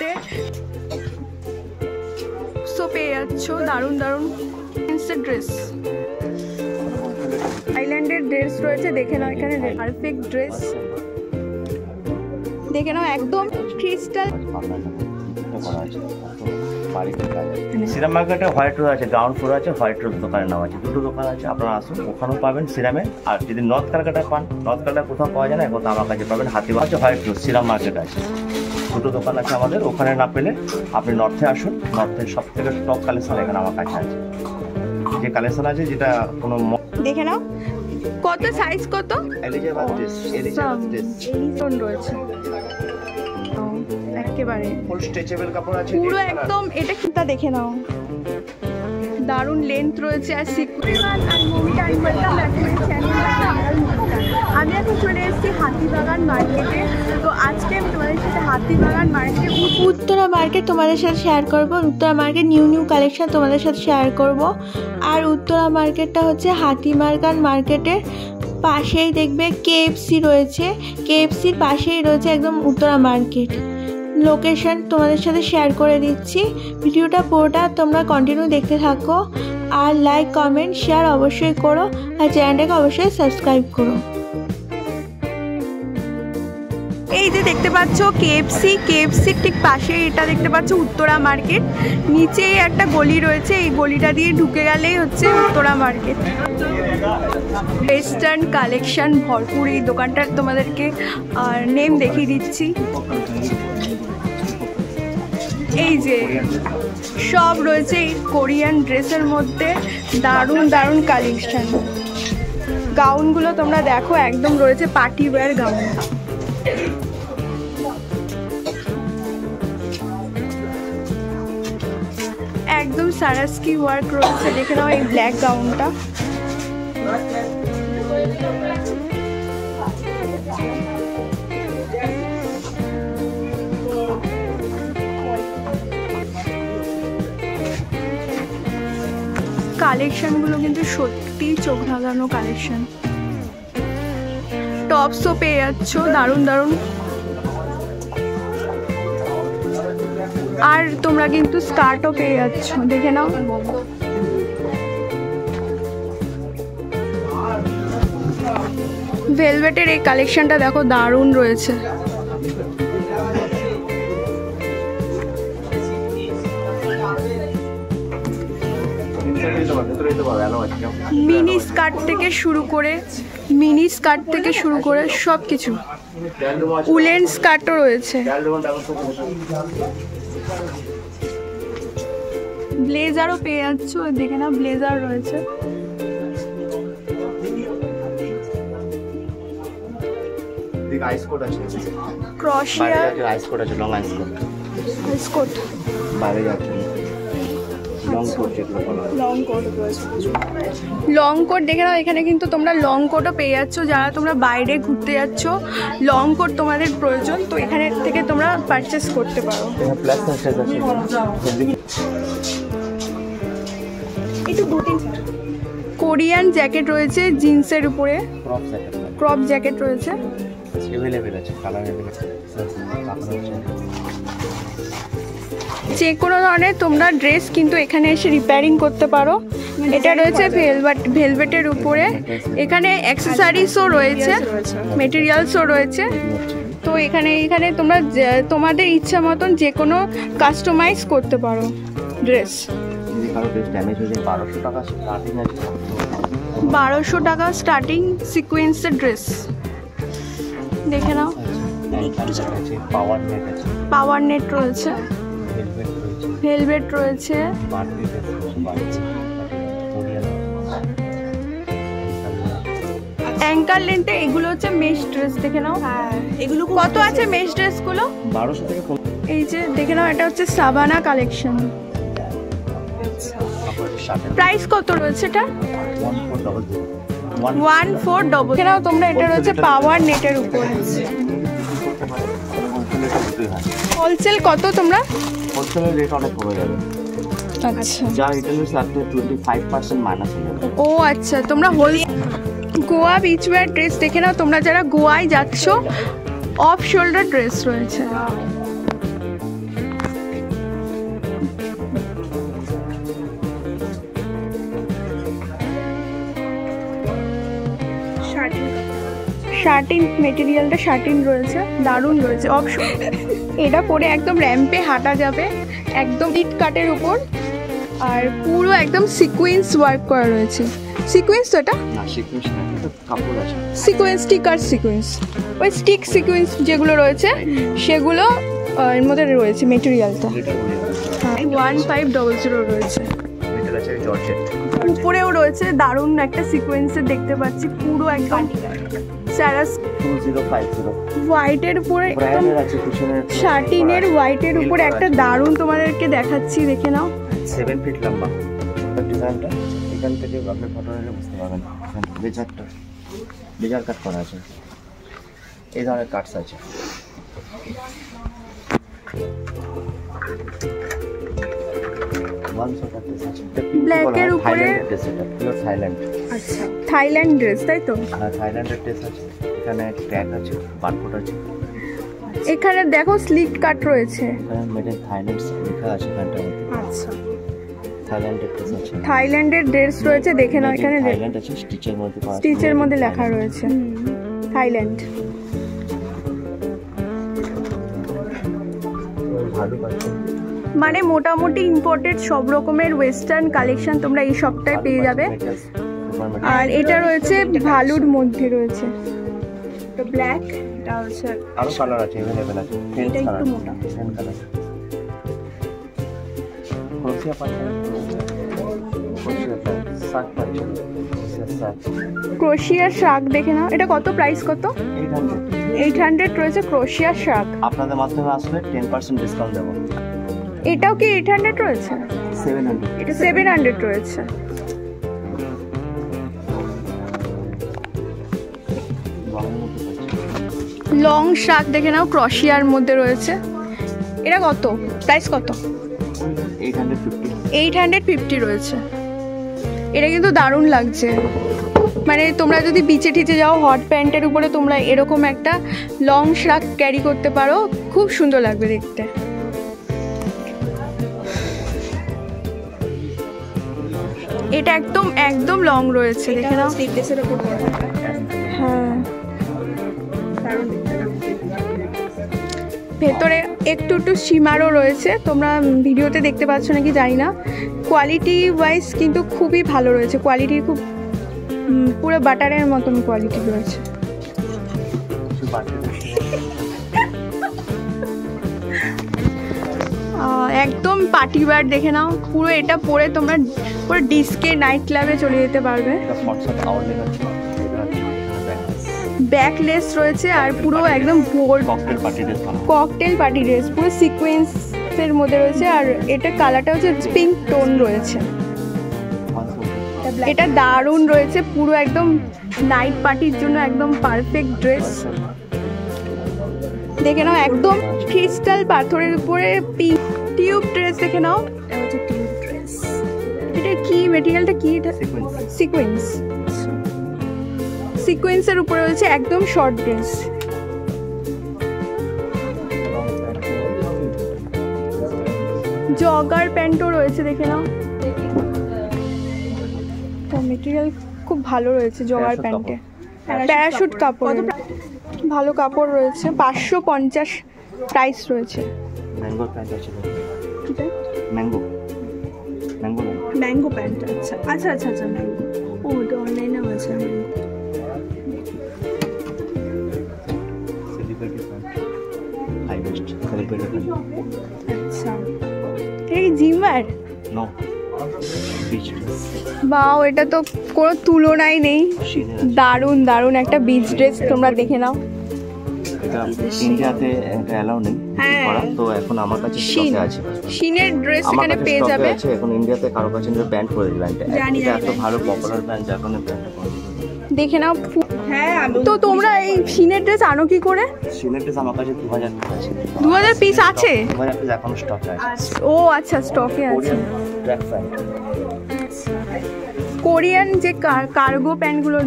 মধ্যে সো পেয়ে যাচ্ছ দারুণ দারুণ ড্রেস। থাইল্যান্ডের ড্রেস রয়েছে, দেখে নাও এখানে পারফেক্ট ড্রেস দেখে নাও, একদম ক্রিস্টাল। সিরাম মার্কেটে হোয়াইট রোড আছে, গ্রাউন্ড ফ্লোর আছে, হোয়াইট রোড দোকানের নাম আছে, দুটো দোকান আছে, আপনারা আসুন, ওখানেও পাবেন সিরামে। আর যদি নর্থ ক্যালকাটা পান, নর্থ ক্যালকাটা কোথাও পাওয়া যায় না, এখন আমার কাছে পাবেন হাতিবাগ আছে, হোয়াইট রোড সিরাম মার্কেট আছে, দুটো দোকান আছে আমাদের। ওখানে না পেলে আপনি নর্থে আসুন, নর্থের সব থেকে টপ কালেকশন এখানে আমার কাছে আছে, যে কালেকশন আছে যেটা কোনো দেখে নাও। কত সাইজ কত? এলিজেবল রয়েছে একেবারে ফুল স্ট্রেচেবল কাপড় আছে পুরো একদম। এটা কিটা দেখে নাও, দারুণ লেন্থ রয়েছে। আর আমি এখন চলে এসেছি হাতিবাগান মার্কেটে। তো আজকে আমি তোমাদের সাথে হাতিবাগান মার্কেট, উত্তরা মার্কেট তোমাদের সাথে শেয়ার করবো। উত্তরা মার্কেট নিউ কালেকশন তোমাদের সাথে শেয়ার করব। আর উত্তরা মার্কেটটা হচ্ছে হাতিবাগান মার্কেটের পাশেই দেখবে কেএফসি রয়েছে, কেএফসির পাশেই রয়েছে একদম উত্তরা মার্কেট। লোকেশন তোমাদের সাথে শেয়ার করে দিচ্ছি, ভিডিওটা পুরোটা তোমরা কন্টিনিউ দেখতে থাকো। আর লাইক কমেন্ট শেয়ার অবশ্যই করো, আর চ্যানেলটাকে অবশ্যই সাবস্ক্রাইব করো। এই যে দেখতে পাচ্ছ কেএফসির ঠিক পাশে এটা দেখতে পাচ্ছ উত্তরা মার্কেট। নিচেই একটা গলি রয়েছে, এই গলিটা দিয়ে ঢুকে গেলেই হচ্ছে উত্তরা মার্কেট। ওয়েস্টার্ন কালেকশন ভরপুর এই দোকানটার, তোমাদেরকে আর নেম দেখিয়ে দিচ্ছি। এই যে সব রয়েছে এই কোরিয়ান ড্রেসের মধ্যে, দারুণ দারুণ কালেকশন। গাউনগুলো তোমরা দেখো, একদম রয়েছে পার্টি ওয়্যার গাউন। একদম সারাস্কি ওয়ার্ক রয়েছে, দেখে নাও এই ব্ল্যাক গাউনটা। কালেকশনগুলো কিন্তু সত্যি চোখ ধাঁধানো কালেকশন। টপসও পেয়ে যাচ্ছ দারুণ দারুণ। আর তোমরা কিন্তু স্কার্টও পেয়ে যাচ্ছ, দেখে নাও। ভেলভেটের এই কালেকশনটা দেখো, দারুণ রয়েছে। মিনি স্কার্ট থেকে শুরু করে সব কিছু, উলেন স্কার্টও রয়েছে, ব্লেজারও পেয়ে যাচ্ছ, দেখে না ব্লেজার রয়েছে। ক্রশিয়া লং কোট দেখে নাও, এখানে কিন্তু তোমরা লং কোটও পেয়ে যাচ্ছ। যারা তোমরা বাইরে ঘুরতে যাচ্ছ, লং কোট তোমাদের প্রয়োজন, তো এখানে থেকে তোমরা পারচেস করতে পারো। কোরিয়ান জ্যাকেট রয়েছে জিন্সের উপরে, ক্রপ জ্যাকেট রয়েছে, যে কোনো ধরনের তোমরা ড্রেস কিন্তু এখানে এসে রিপেয়ারিং করতে পারো। এটা রয়েছে ভেলভেটের উপরে, এখানে অ্যাক্সেসরিজও রয়েছে, মেটেরিয়ালসও রয়েছে। তো এখানে তোমরা তোমাদের ইচ্ছা মতন যে কোনো কাস্টমাইজ করতে পারো ড্রেস। 1200 টাকা স্টার্টিং সিকোয়েন্সের ড্রেস, দেখে নাও। পাওয়ার নেট রয়েছে, ভেলভেট রয়েছে, অ্যাঙ্কার লেন্থে। এগুলো হচ্ছে মেশ ড্রেস, দেখে নাও। এগুলো কত আছে মেশ ড্রেসগুলো? 1200 থেকে। এই যে দেখে নাও, এটা হচ্ছে সাবানা কালেকশন। প্রাইস কত রয়েছে এটা? 1400। দেখে নাও তোমরা, এটা রয়েছে পাওয়ার নেটের উপরে। হোলসেল কত তোমরা? হোলসেলের রেট অনেক কমে যাবে। আচ্ছা, যা রিটেলে আপনি 25% মাইনাস হয়ে যাবে। ও আচ্ছা, তোমরা গোয়া বিচ ওয়্যার ড্রেস দেখে নাও। তোমরা যারা গোয়ায় যাচ্ছ, অফ শোল্ডার ড্রেস রয়েছে। শার্টিন মেটেরিয়ালটা শার্টিন রয়েছে, দারুণ রয়েছে অপশন। এটা পরে একদম র্যাম্পে হাঁটা যাবে, একদম ইট কাটের উপর, আর পুরো একদম সিকোয়েন্স ওয়ার্ক করা রয়েছে। সিকোয়েন্স তো এটা না, সিকোয়েন্স না, এটা কাপড় আছে। সিকোয়েন্স, স্টিকার সিকোয়েন্স, ওই স্টিক সিকোয়েন্স যেগুলো রয়েছে সেগুলো এর মধ্যে রয়েছে মেটেরিয়ালটা। এটা 1500 রয়েছে। এটা আছে জর্জেট, উপরেও রয়েছে দারুণ একটা সিকোয়েন্সে দেখতে পাচ্ছি, পুরো একদম স্যারাস 2050 হোয়াইটের উপরে একদম ব্র্যান্ডের আছে পিছনে। শার্টিনের হোয়াইটের উপরে একটা দারুণ তোমাদেরকে দেখাচ্ছি, দেখে নাও। 7 ফিট লম্বা ডিজাইনটা। এখান থেকে আপনি ফটো নিলে বুঝতে পারবেন। লেজার কাট করা আছে, এই ধরনের কাটস আছে। ব্ল্যাকের উপরে থাইল্যান্ড। আচ্ছা, থাইল্যান্ড ড্রেস তাই তো? হ্যাঁ, থাইল্যান্ডের ড্রেস আছে। এখানে ট্যাগ আছে, বারকোড আছে। এখানে দেখো স্লিট কাট রয়েছে, এখানে মেড ইন থাইল্যান্ড লেখা আছে এখানটার মধ্যে। আচ্ছা, থাইল্যান্ডের ড্রেস আছে, থাইল্যান্ডের ড্রেস রয়েছে, দেখে নাও। এখানে থাইল্যান্ড আছে, স্টিচের মধ্যে করা আছে, স্টিচের মধ্যে লেখা রয়েছে থাইল্যান্ড। ভালো পাচ্ছে। মানে মোটামুটি ইম্পোর্টেড সব রকমের ওয়েস্টার্ন কালেকশন তোমরা এই সপ্তাহে পেয়ে যাবে। আর এটা রয়েছে ভালুর মধ্যে রয়েছে, তো ব্ল্যাক, এটা হচ্ছে আরো কালার আছে, अवेलेबल আছে। এটা একটু মোটা, সেম কালার। ক্রোশিয়া পাচ্ছে, ক্রোশিয়া শাক পাচ্ছে, শাক, ক্রোশিয়া শাক দেখে নাও। এটা কত, প্রাইস কত? 800 রয়েছে ক্রোশিয়া শাক। আপনাদের মাধ্যমে আসলে 10% ডিসকাউন্ট দেবো। এটাও কি 800 রয়েছে? 700। এটা 700 রয়েছে। লং শাক দেখে নাও, ক্রোশিয়ার মধ্যে রয়েছে। এটা কত, প্রাইস কত? 850 রয়েছে। এটা কিন্তু দারুণ লাগছে, মানে তোমরা যদি বিচে টিচে যাও হট প্যান্টের উপরে তোমরা এরকম একটা লং শাক ক্যারি করতে পারো, খুব সুন্দর লাগবে দেখতে। এটা একদম একদম লং রয়েছে, দেখে নাও। হ্যাঁ, ভেতরে একটু একটু সীমারও রয়েছে, তোমরা ভিডিওতে দেখতে পাচ্ছ নাকি জানি না। কোয়ালিটি ওয়াইজ কিন্তু খুবই ভালো রয়েছে, কোয়ালিটি খুব পুরো বাটারের মতন কোয়ালিটি রয়েছে। একদম পার্টি ওয়্যার দেখে নাও, পুরো এটা পরে তোমরা পুরো ডিস্কে নাইট ক্লাবে চলে যেতে পারবে। ব্যাকলেস রয়েছে আর পুরো একদম ককটেল পার্টি ড্রেস, পুরো সিকোয়েন্সের মধ্যে রয়েছে। আর এটা কালারটা হচ্ছে পিঙ্ক টোন রয়েছে। এটা দারুণ রয়েছে, পুরো একদম নাইট পার্টির জন্য একদম পারফেক্ট ড্রেস। দেখে নাও, একদম ক্রিস্টাল পাথরের উপরে পিঙ্ক টিউব ড্রেস দেখে নাও। এটা হচ্ছে টিউব ড্রেস। এটা কি মেটেরিয়ালটা কি? এটা সিকোয়েন্স, সিকোয়েন্সের উপরে রয়েছে একদম শর্ট ড্রেস। জগার প্যান্টও রয়েছে, দেখে নাও। মেটেরিয়াল খুব ভালো রয়েছে জগার প্যান্টে। প্যারাশুট কাপড়, ভালো কাপড় রয়েছে। 550 প্রাইস রয়েছে। ম্যাঙ্গো প্যান্ট আছে, ম্যাঙ্গো ম্যাঙ্গো ম্যাঙ্গো প্যান্ট। আচ্ছা আচ্ছা আচ্ছা আচ্ছা, ম্যাঙ্গো। ও, এটা অনলাইনেও আছে। Celebrity pant, high waist celebrity pant. আচ্ছা, এটা কি জিমার? No, beach dress. বাও, এটা তো কোনো তুলনাই নেই, দারুণ দারুণ একটা বিচ ড্রেস। তোমরা দেখে নাও, এটা ইন্ডিয়াতে এটা অ্যালাউ নেই করা, তো এখন আমার কাছে স্টকে আছে। শিনের ড্রেস এখানে পেয়ে যাবে। এখন ইন্ডিয়াতে কারো কাছে ব্যান্ড করে দিল ব্যান্ডটা। এটা এত ভালো পপুলার ব্যান্ড, এখন ব্যান্ডটা করে দিল। দেখে নাও। হ্যাঁ, তো তোমরা এই শিনের ড্রেস আনো কি করে? শিনের ড্রেস আমার কাছে 2000 পিস আছে। 2000 পিস আছে? 2000 পিস এখন স্টকে আছে। ও আচ্ছা, স্টকে আছে। ট্র্যাক প্যান্ট, কোরিয়ান যে কার্গো প্যান্টগুলো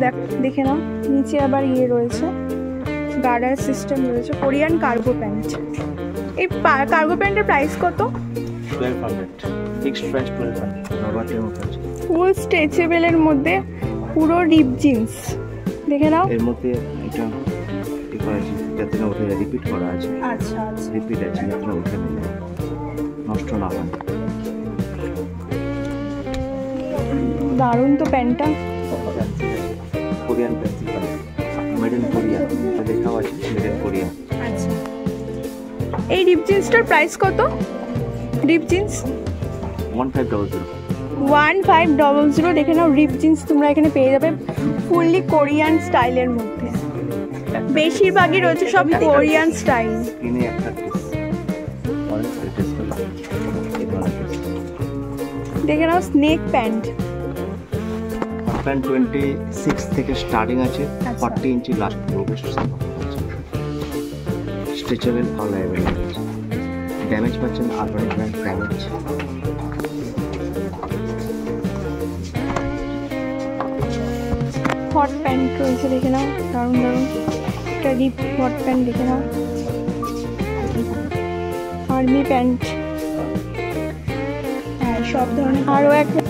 দেখে নাও, নিচে আবার ইয়ে রয়েছে, গার্ডার সিস্টেম রয়েছে। Korean cargo pant. এই কার্গো প্যান্টের প্রাইস কত? 1200। Fixed price 1200। রবার্টের মতো আছে, ফুল স্ট্রেচেবলের মধ্যে, পুরো রিপ জিন্স। দেখে নাও, এর মধ্যে এটা করেছি, যাতে না উঠে যায়, রিপিট করা আছে। আচ্ছা আচ্ছা, রিপিট আছে, যাতে না উঠে যায়, নষ্ট না হয়। দারুণ তো প্যান্টটা। Korean pencil made in Korea, লেখাও আছে মেড ইন কোরিয়া। আচ্ছা, এই রিপ জিন্সটার প্রাইস কত? রিপ জিন্স 1500। 1500। দেখে নাও, রিপ জিন্স তোমরা এখানে পেয়ে যাবে ফুললি কোরিয়ান স্টাইলের মধ্যে। বেশিরভাগই রয়েছে সব কোরিয়ান স্টাইল। কিনে একটা পিস অরেঞ্জ টেস্ট করলাম, এই ধরনের পিস। দেখে নাও, স্নেক প্যান্ট। প্যান্ট 26 থেকে স্টার্টিং আছে, 40 ইঞ্চি লাস্ট পড়বে। স্ট্রেচেবল অল অ্যাভেলেবল আছে, ড্যামেজ পাচ্ছেন urban brand damage. Hot pant রয়েছে, দেখে নাও, দারুণ দারুণ। একটা রিপ হট প্যান্ট দেখে নাও, আর্মি প্যান্ট, হ্যাঁ সব ধরনের। আরও একটা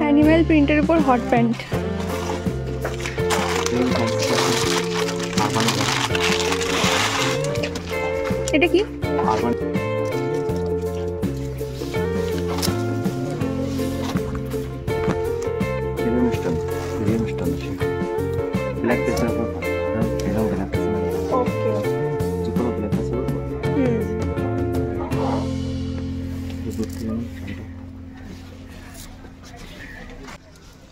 অ্যানিমেল প্রিন্টের উপর হট প্যান্ট। এটা কি? আরবান ব্ল্যাক পেসার উপর এরকম ব্ল্যাক পেসার, ওকে, যে কোনো ব্ল্যাক পেসার উপর।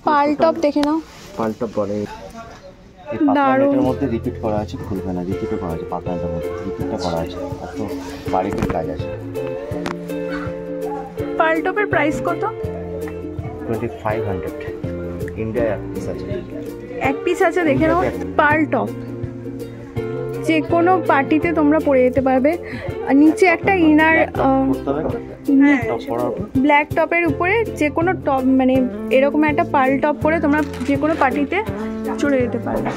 পাল টপ দেখে নাও, পাল টপ বলে। এই পাতলাটার মধ্যে রিপিট করা আছে, খুলবে না, রিপিটও করা আছে, পাতলাটার মধ্যে রিপিটটা করা আছে, এত বাড়িতে কাজ আছে। পাল টপের প্রাইস কত? 2500। ইন্ডিয়ায় এক পিস আছে, এক পিস আছে, দেখে নাও। পাল টপ যে কোনো পার্টিতে তোমরা পরে যেতে পারবে। আর নিচে একটা ইনার ব্ল্যাক টপের উপরে যে কোনো টপ, মানে এরকম একটা পাল টপ পরে তোমরা যে কোনো পার্টিতে চলে যেতে পারবে।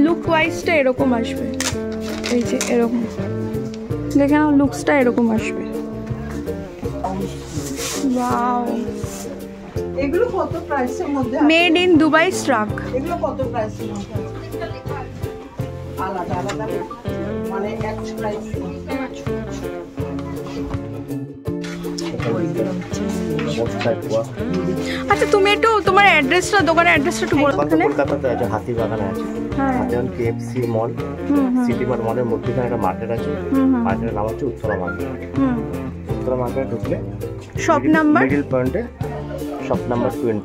লুক ওয়াইজটা এরকম আসবে, এই যে এরকম, দেখে নাও, লুকসটা এরকম আসবে। ওয়াও, এগুলো কত প্রাইসের মধ্যে? মেড ইন দুবাই স্ট্রাক। এগুলো কত প্রাইসের মধ্যে? আলাদা আলাদা, মানে এক প্রাইস। আচ্ছা, তুমি একটু তোমার অ্যাড্রেসটা, দোকানের অ্যাড্রেসটা একটু বলো। কলকাতাতে আছে, হাতিবাগানে আছে। যেমন KFC মল, সিটি মার্ট মলের মধ্যেখানে একটা মার্কেট আছে, মার্কেটের নাম হচ্ছে উত্তরা মার্কেট। উত্তরা মার্কেটে ঢুকলে শপ নাম্বার, মিডল পয়েন্টে শপ নাম্বার 20।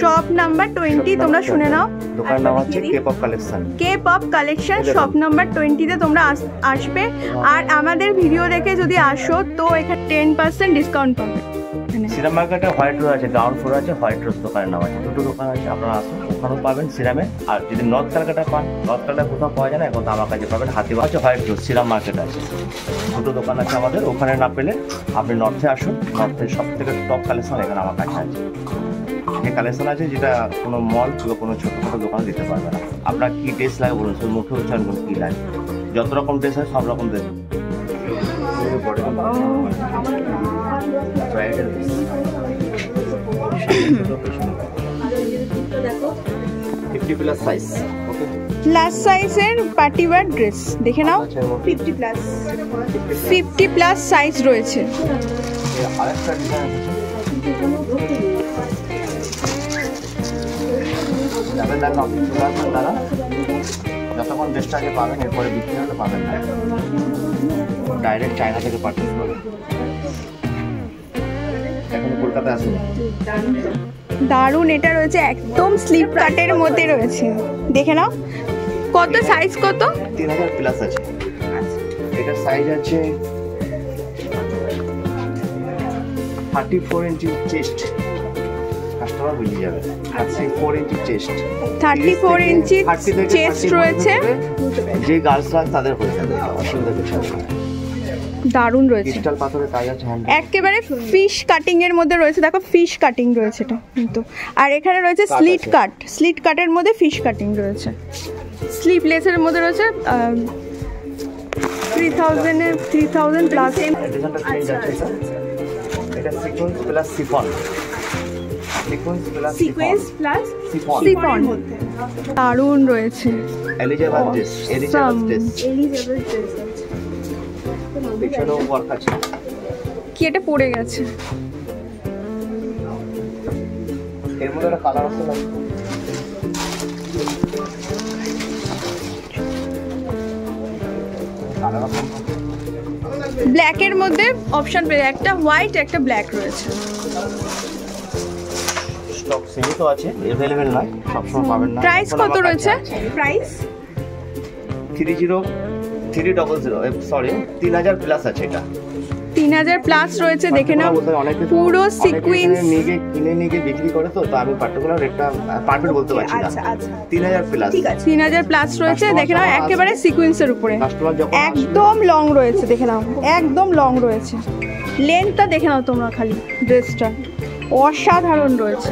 শপ নাম্বার 20 তোমরা শুনে নাও। দোকানের নাম হচ্ছে cape of collection. Cape of collection, shop number 20 তে তোমরা আসবে। আর আমাদের ভিডিও দেখে যদি আসো তো এখানে 10% ডিসকাউন্ট পাবে। সিরাম মার্কেটে হোয়াইট রোজ আছে, গ্রাউন্ড ফ্লোর আছে, হোয়াইট রোজ দোকানের নাম আছে, দুটো দোকান আছে, আপনারা আসুন, ওখানেও পাবেন সিরামে। আর যদি নর্থ ক্যালকাটা পান, নর্থ ক্যালকাটা কোথাও পাওয়া যায় না, এখন আমার কাছে পাবেন হাতিবাগান আছে, হোয়াইট রোজ সিরাম মার্কেট আছে, দুটো দোকান আছে আমাদের। ওখানে না পেলে আপনি নর্থে আসুন, নর্থের সব থেকে টপ কালেকশন এখানে আমার কাছে আছে। যে কালেকশন আছে যেটা কোনো মল কিংবা কোনো ছোটোখাটো দোকান দিতে পারবে না। আপনার কী ড্রেস লাগে বলুন, শুধু মুখে উচ্চারণ করুন কী লাগে, যত রকম ড্রেস হয় সব রকম ড্রেস। ব্রাইডাল 50 প্লাস সাইজ, ওকে, প্লাস সাইজের পার্টি ওয়্যার ড্রেস দেখে নাও। 50 প্লাস সাইজ রয়েছে। আরেকটা ডিজাইন আছে, যাবেন না অফিস চলে আসবেন দাদা, যতক্ষণ ড্রেসটাকে পাবেন, এরপরে বিক্রি হলে পাবেন না, ডাইরেক্ট চায়না থেকে পারচেস করবেন। এখন কলকাতায় আসুন। দারুণ, এটা রয়েছে একদম স্লিপ কাটের মধ্যে রয়েছে, দেখে নাও। কত সাইজ কত? 3000 প্লাস আছে। এটার সাইজ আছে 34 ইঞ্চি চেস্ট, কাস্টমার বুঝে যাবে। 34 ইঞ্চি চেস্ট, 34 ইঞ্চি চেস্ট রয়েছে। যে গার্লসরা তাদের হয়ে যাবে, অসুবিধা কিছু নেই। দারুণ রয়েছে, ক্রিস্টাল পাথরের কাজ আছে, একেবারে ফিশ কাটিং এর মধ্যে রয়েছে। দেখো ফিশ কাটিং রয়েছে এটা কিন্তু। আর এখানে রয়েছে স্লিট কাট, স্লিট কাটের মধ্যে ফিশ কাটিং রয়েছে। স্লিভলেসের মধ্যে রয়েছে 3000 প্লাস। এটা sequence plus chiffon, sequence plus chiffon chiffon দারুণ রয়েছে। এলিজাবেথ ড্রেস এলিজাবেথ ড্রেস পিছনেও ওয়ার্ক আছে। কি এটা পড়ে গেছে। এর মধ্যে একটা কালার আছে না, কালার আছে ব্ল্যাক এর মধ্যে অপশন পেয়ে একটা হোয়াইট একটা ব্ল্যাক রয়েছে। স্টক সীমিত আছে, अवेलेबल নয়, সবসময় পাবেন না। প্রাইস কত রয়েছে? প্রাইস 3000 প্লাস আছে। এটা 3000 প্লাস রয়েছে। দেখে নাও পুরো সিকোয়েন্স কিনে নিয়ে বিক্রি করে, তো আমি পার্টিকুলার রেটটা পারফেক্ট বলতে পারছি না। 3000 প্লাস, 3000 প্লাস রয়েছে। দেখে নাও একেবারে সিকোয়েন্সের উপরে কাস্টমার যখন একদম লং রয়েছে। দেখে নাও একদম লং রয়েছে। লেন্থটা দেখে নাও তোমরা, খালি ড্রেসটা অসাধারণ রয়েছে।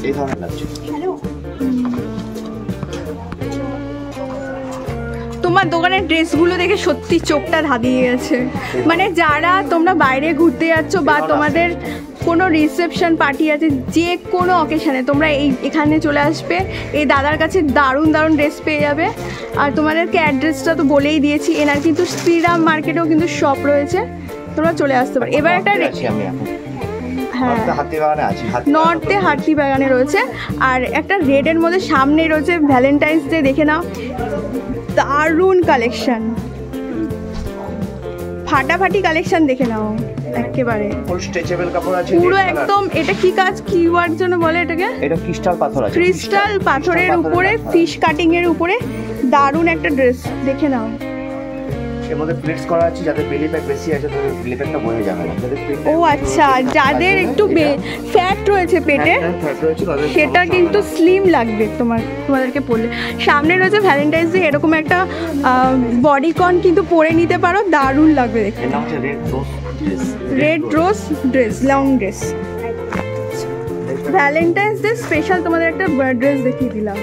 এই ধরনের লাগছে। তোমার দোকানের ড্রেসগুলো দেখে সত্যি চোখটা ধাঁধিয়ে গেছে। মানে যারা তোমরা বাইরে ঘুরতে যাচ্ছ বা তোমাদের কোনো রিসেপশন পার্টি আছে, যে কোনো অকেশানে তোমরা এখানে চলে আসবে। এই দাদার কাছে দারুণ দারুণ ড্রেস পেয়ে যাবে। আর তোমাদেরকে অ্যাড্রেসটা তো বলেই দিয়েছি। এনার কিন্তু শ্রীরাম মার্কেটেও কিন্তু শপ রয়েছে, তোমরা চলে আসতে পারো। এবার একটা হ্যাঁ নর্থে হাতিবাগানে রয়েছে। আর একটা রেডের মধ্যে সামনেই রয়েছে ভ্যালেন্টাইন্স ডে। দেখে নাও দারুণ কালেকশন, ফাটাফাটি কালেকশন। দেখে নাও একেবারে ফুল স্ট্রেচেবল কাপড় আছে পুরো একদম। এটা কি কাজ, কি ওয়ার্ক জন্য বলে এটাকে? এটা ক্রিস্টাল পাথর আছে, ক্রিস্টাল পাথরের উপরে ফিশ কাটিং এর উপরে দারুণ একটা ড্রেস। দেখে নাও এর মধ্যে প্লেটস করা আছে, যাদের বেলি প্যাক বেশি আছে তাদের বেলি প্যাকটা বোঝা যাবে না। ও আচ্ছা, যাদের একটু ফ্যাট রয়েছে পেটে সেটা কিন্তু স্লিম লাগবে তোমাদেরকে পরলে। সামনে রয়েছে ভ্যালেন্টাইন্স ডে, এরকম একটা বডিকন কিন্তু পরে নিতে পারো, দারুণ লাগবে দেখতে। Red rose dress, long dress. Valentine's day special তোমাদের একটা ড্রেস দেখিয়ে দিলাম।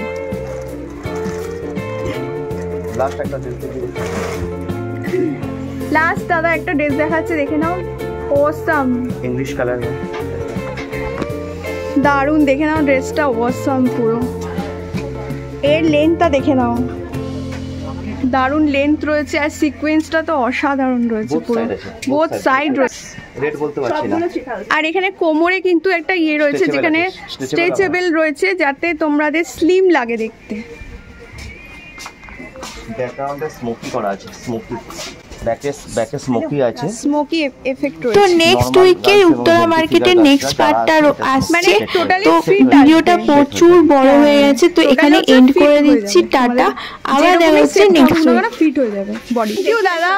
লাস্ট দাদা একটা ড্রেস দেখাচ্ছে, দেখে নাও অসাম ইংলিশ কালার দারুণ। দেখে নাও ড্রেসটা অসাম পুরো। এর লেন্থটা দেখে নাও, দারুণ লেন্থ রয়েছে। আর সিকোয়েন্সটা তো অসাধারণ রয়েছে পুরো, বোথ সাইড রয়েছে। রেড বলতে পারছি না। আর এখানে কোমরে কিন্তু একটা ইয়ে রয়েছে যেখানে স্ট্রেচেবল রয়েছে, যাতে তোমাদের স্লিম লাগে দেখতে। ব্যাকগ্রাউন্ডে স্মোকি করা আছে, স্মোকি ব্যাকে স্মোকি আছে, স্মোকি এফেক্ট রয়েছে। তো নেক্সট উইকে উত্তরা মার্কেটের নেক্সট পার্টটা আসছে। মানে টোটালি তো ভিডিওটা প্রচুর বড় হয়ে গেছে, তো এখানে এন্ড করে দিচ্ছি। টাটা, আবার দেখা হচ্ছে নেক্সট উইক। ফিট হয়ে যাবে বডি। দাদা।